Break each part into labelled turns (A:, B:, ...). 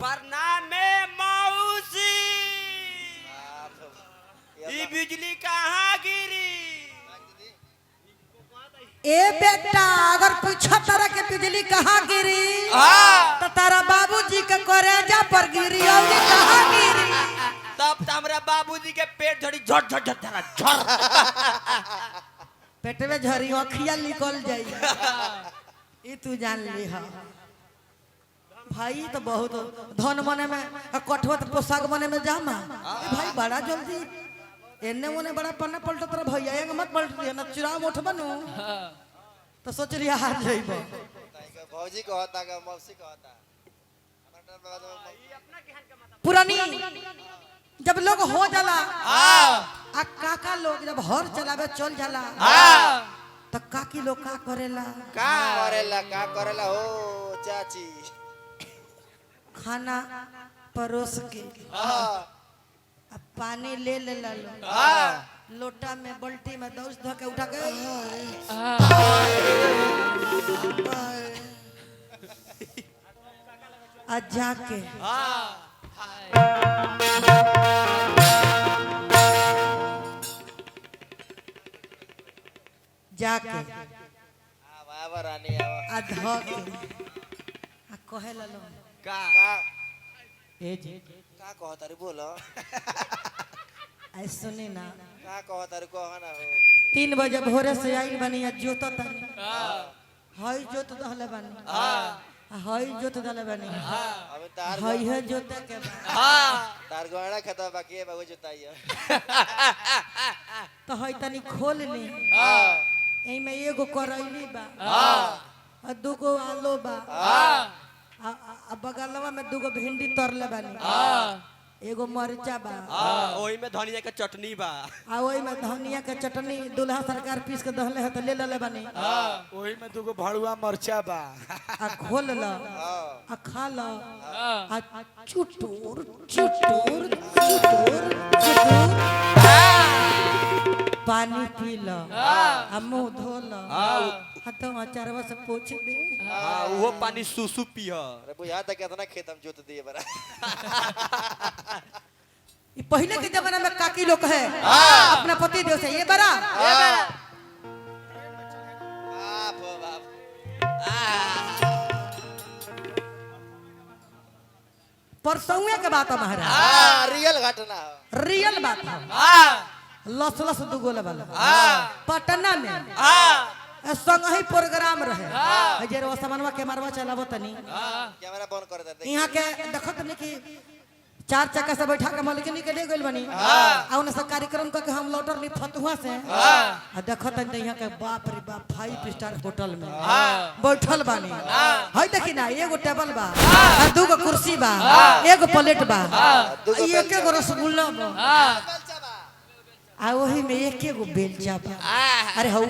A: प्रणामे मौसी। ये बिजली कहाँ गिरी?
B: ए बेटा अगर पूछा तारा के बिजली कहाँ गिरी तो तारा बाबूजी के करेजा पर गिरी और कहाँ गिरी।
A: तब तो हमारा बाबूजी के पेट झड़ी झट झट झट झट झट
B: पेट में झरी अखिया निकल जाई। ये तू जान ली हा भाई तो बहुत धन मने में कठवत पोशाक मने में जामा भाई बड़ा जल्दी एने मोने बड़ा पन्ना पलट तरह भैया एक मत पलट दिया ना चिराव उठ बनू तो सोच लिया हाथ जाइबो
C: भौजी कहता का मौसी कहता
B: पुरानी जब लोग हो जाला आ काका लोग जब हर चलावे चल जाला तो काकी लोग का करेला
C: का करेला हो चाची
B: खाना परोस के अब पानी ले ले लो लोटा में बल्टी में दौस धो के उठा के आ जाके जाके
C: आवा रानी आवा
B: आ धो के आ कहे लो
A: का
B: ए जी
C: का कहता रे बोलो
B: ऐ सुनी ना
C: का कहता रे कह ना हो
B: 3 बजे भोरे से आई बनी जोत तनी हई जोत दहले बनी हई जोत दहले बनी
C: अबे तार
B: हई है जोत के
C: तार गहना खता बाकी है बाबू जोताइयो
B: तो हई तनी खोल ली एई में एगो करैली बा आ दूगो आलू बा आ बगलवा में दूगो भिंडी तरले बानी एगो मरचा बा
A: ओही में धनिया के चटनी बा
B: आ ओई में धनिया के चटनी दूल्हा सरकार पीस के दहले है तो ले ले बानी
D: ओही में दुगो भड़ुआ मरचा बा
B: आ खोल ल आ खा ल आ चुटुर चुटुर चुटुर चुटुर पानी पी ल आ मुंह धो ल आ तो अचारवा से पोछ दे
A: वो पानी सुसु पिय।
C: अरे बुझा था कितना खेत हम जोत दिए बरा
B: ये पहले के जमाना में काकी लोग है अपना पति देव से ये बड़ा
C: बाप हो बाप
B: परसौए के बात है महाराज
C: रियल घटना हो
B: रियल बात है लस लस दुगोले वाला पटना में संग ही प्रोग्राम रहे जे रो सामानवा के मारवा चलावो तनी
C: कैमरा बंद कर दे
B: यहाँ के देखो तनी कि 4 चक्का से बैठा के मलकिनी के ले गेल बनी आ उन सब कार्यक्रम करके हम लौटर ली फतुहा से आ देखो तनी यहाँ के बाप रे बाप 5 स्टार होटल में बैठल बानी हई देखी ना एगो टेबल बा आ दूगो कुर्सी बा एगो प्लेट बा एक एगो रसगुल्ला बा आ वही में एक एगो बेलचा बा अरे हऊ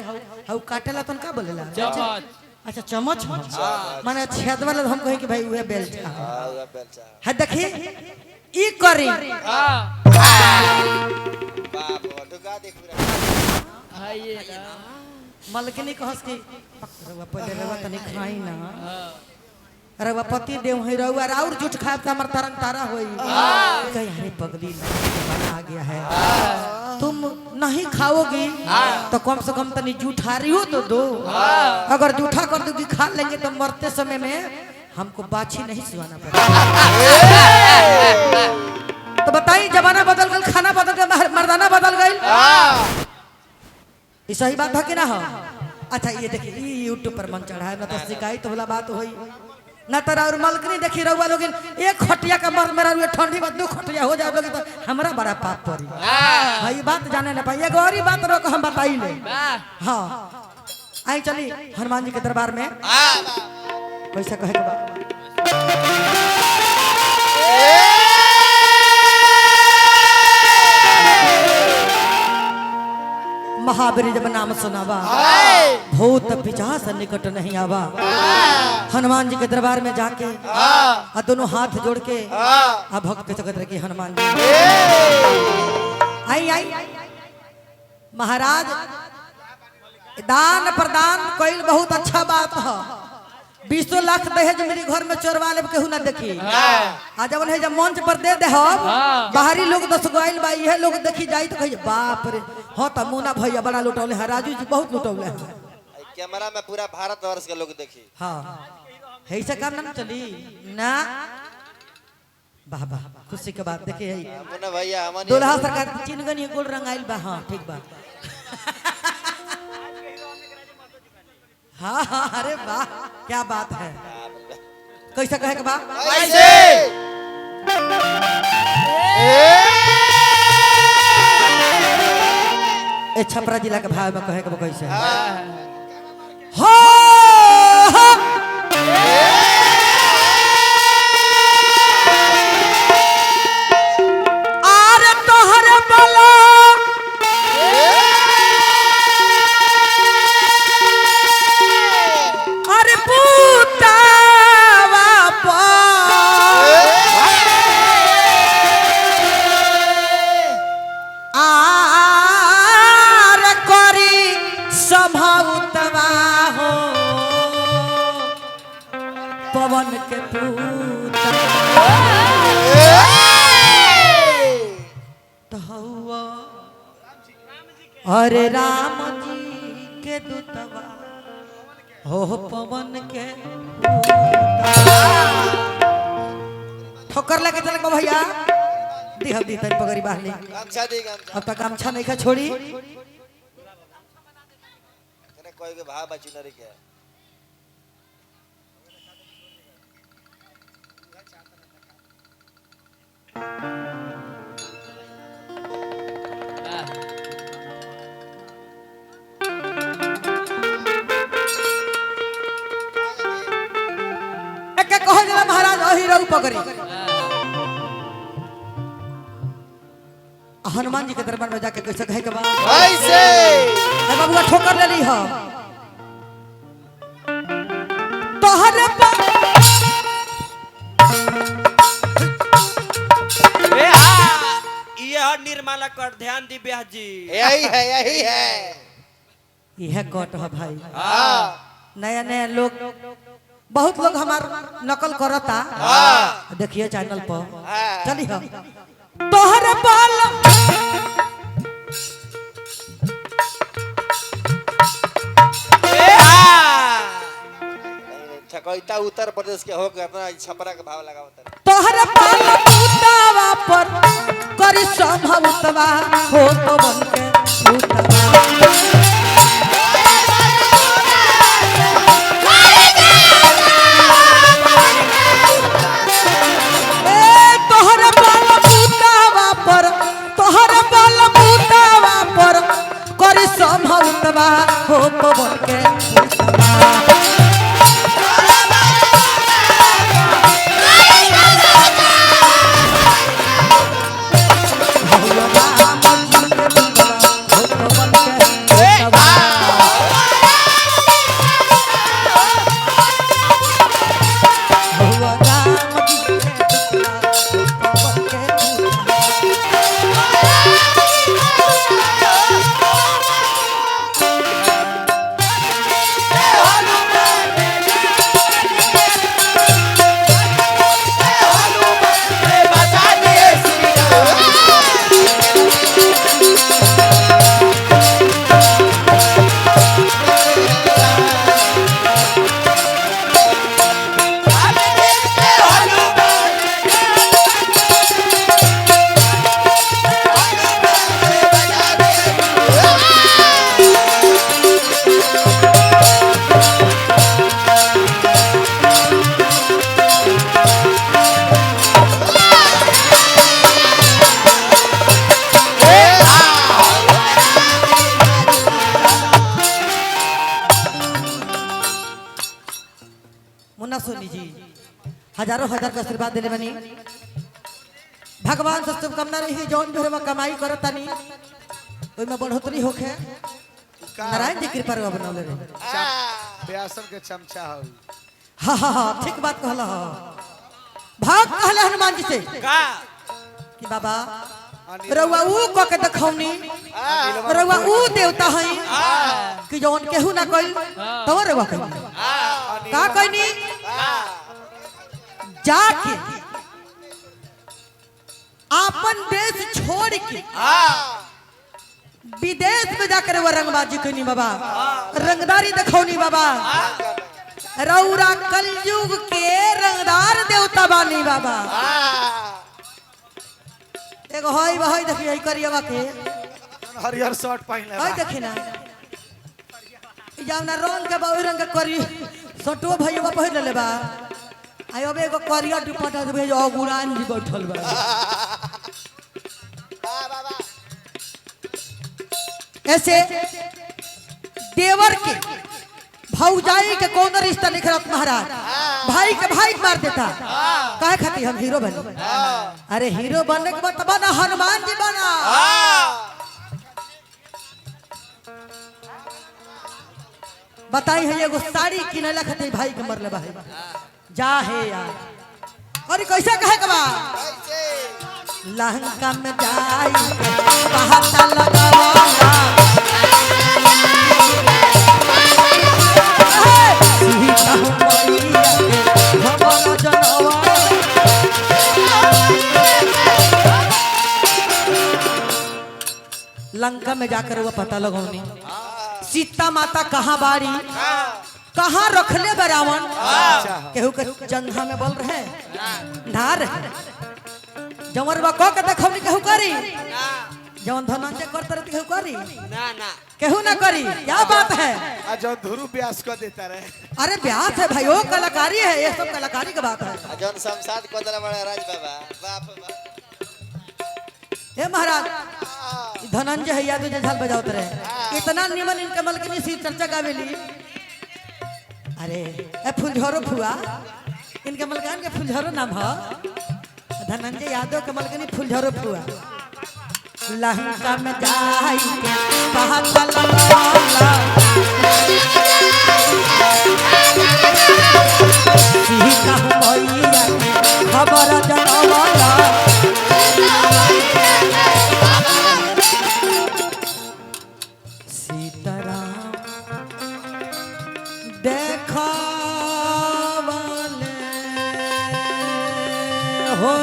B: हऊ काटेला तन का बोलेला अच्छा चम्मच माने छेद वाला हम कहे कि भाई उहे बेलचा है देखी ई करी
C: बाप हो ठुका देख पूरा
B: मलकिनी कहस कि रवा पहले रवा तनी खाई ना रवा पति देव है रवा और झूठ खाए त हमर तरन तारा होई कहीं अरे पगली जमाना आ गया है तुम नहीं खाओगी तो कम से कम तनी जूठारी हो तो दो अगर जूठा कर दोगी खा लेंगे तो मरते समय में हमको बाछी नहीं सुहाना पड़ेगा। तो बताइए जमाना बदल गया खाना बदल गया मर्दाना बदल गई ये सही बात है कि ना हो। अच्छा ये देखिए यूट्यूब पर मन चढ़ा है ना तो शिकायत वाला बात हुई ना तो और मलकनी देखी रहुआ लोग एक खटिया का मर मेरा ठंडी में 2 खटिया हो जाए लोग तो हमारा बड़ा पाप पड़ी हाँ ये बात जाने ना पाई एगो और ही बात रोक हम बताई ले हाँ आई चली हनुमान जी के दरबार में कैसे कहे के बात महावीर जब नाम सुनावा भूत पिशाच निकट नहीं आवा। हनुमान जी के दरबार में जाके और दोनों हाथ जोड़ के अब भक्त जगत रखे हनुमान जी। आई आई महाराज दान प्रदान कोई बहुत अच्छा बात है। 20 लाख दहेज मेरे घर में चोरवा ले केहू ना देखी। आ जब है जब मंच पर दे दे बाहरी लोग 10 गो आइल बा ये लोग देखी जाई तो कहिए बाप रे हाँ तो मुना भैया बड़ा लुटौले है, राजू जी बहुत लुटौले है।
C: कैमरा में पूरा भारतवर्ष के लोग देखी।
B: हाँ है से काम ना चली ना। वाह वाह खुशी के बात देखिए
C: मुना भैया हमनी
B: दुल्हा सरकार चिनगनी गोल रंगाइल बा। हाँ ठीक बा। हाँ हाँ अरे वाह क्या बात है। कैसा कहे के बा
C: कैसे
B: ए छपरा जिला के भाव में कहे के बा कैसे हो आरे तोहरे बला अरे पूतावा आर करी संभवतवा हो पवन के पूता तो हुआ अरे राम जी के दूतवा हो पवन के ठोकर लेके चल गो भैया दी हम दी तरी पगड़ी बाहली
C: गमछा दी गमछा
B: अब तक गमछा नहीं खा छोड़ी
C: तने कोई के भाव बची नरी के
B: एक कहो जरा महाराज अही रहू पगड़ी हनुमान जी के दरबार में जाके कैसे कहे के बाद
C: कैसे
B: ए बाबूआ ठोकर ले ली हो तोहरे
A: ये हर निर्मला कर ध्यान दी ब्याह जी।
C: यही है
B: यह कट है भाई।
C: हाँ
B: नया नया लोग बहुत लोग हमार नकल करता। देखिए चैनल पर चली हो तोहरे बाल
C: ठकोइता उत्तर प्रदेश के हो के अपना छपरा के भाव लगावत
B: तोहरे बाल पूतावा पर करी संभवतवा हो तो बन के पूतवा तोहरे बाल पूतावा पर तोहरे बाल पूतावा पर करी संभवतवा हो तो बन के पूतवा मुन्ना सोनी जी हजारों हजार का आशीर्वाद दिले बनी भगवान से शुभकामना रही जौन भी कमाई करतानी ओई में बढ़ोतरी होखे नारायण जी कृपा रे बनौले रहे।
D: प्यासन के चमचा हो
B: हाँ हाँ हाँ ठीक बात कहला हो। भाग कहला हनुमान जी से
A: का
B: कि बाबा रउआ ऊ क के देखौनी रउआ ऊ देवता हई कि जौन केहू ना कइल तब रउआ कइल का कइनी जाके आपन देश छोड़ के विदेश में जाकर वो रंगबाजी कइनी बाबा रंगदारी देखौनी बाबा रउरा कलयुग के रंगदार देवता बानी बाबा एगो हई हई देखिए हई करियवा के
D: हरिहर शर्ट पहनले
B: हई देखी ना जौना रंग के बा ओई रंग के करी सटो भईवा पहिन लेले बा आई अब एगो करिया दुपट्टा दे भेज अगुरान जी बैठल बा ऐसे देवर के भौजाई के कौन रिश्ता लिख रहा महाराज भाई के भाई मार देता काहे खाती हम हीरो बने अरे हीरो बनने के बाद बना हनुमान जी बना बताई है एगो साड़ी किनेला खातिर भाई के मरले भाई जा है यार अरे कैसे कहे के बा लहंगा में जाई पहाता लगावाला लंका में जाकर वो पता लगौनी सीता माता कहाँ बारी कहाँ रखले बरावन केहू के जंघा में बोल रहे ढार जमर बा को के देखौनी केहू करी जवन धनंजय करते रहे केहू करी
A: ना ना
B: केहू ना करी क्या बात है
D: आ जो धुरु ब्यास को देता रहे
B: अरे ब्यास है भाई वो कलाकारी है ये सब कलाकारी की बात है
C: जौन शमशाद कोदला बड़ा राज बाबा बाप बाप
B: हे महाराज धनंजय है याद झाल बजावत रहे इतना निमन इनके मलकनी सी चर्चा गावेली अरे ए फुलझरो फुआ इनके मलकान के फुलझरो नाम है धनंजय यादव के मलकनी फुलझरो फुआ लहंगा में जाई के पहाता लगाला सीता भैया खबर जनवाला सीताराम देखावले हो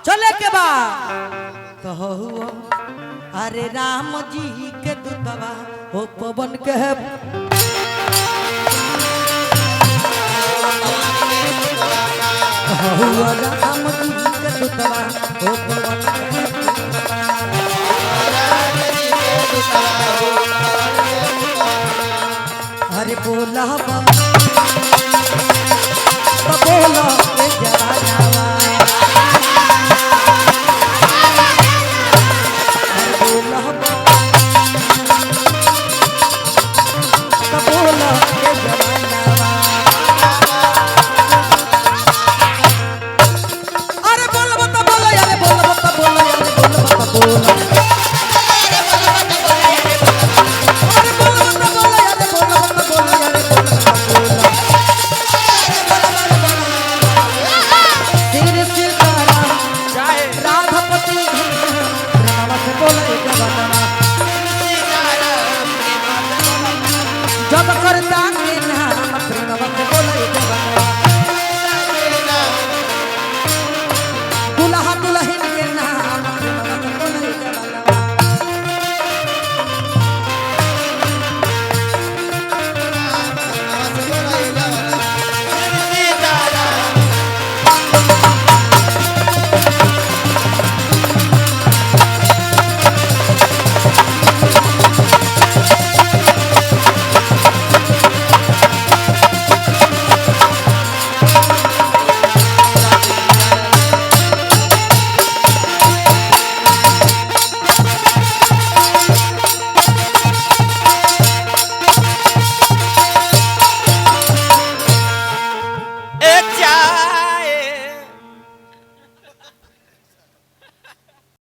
B: चले के बा कहो अरे राम जी के दूतवा हो पवन के राम जी के दूतवा हो पवन अरे बोला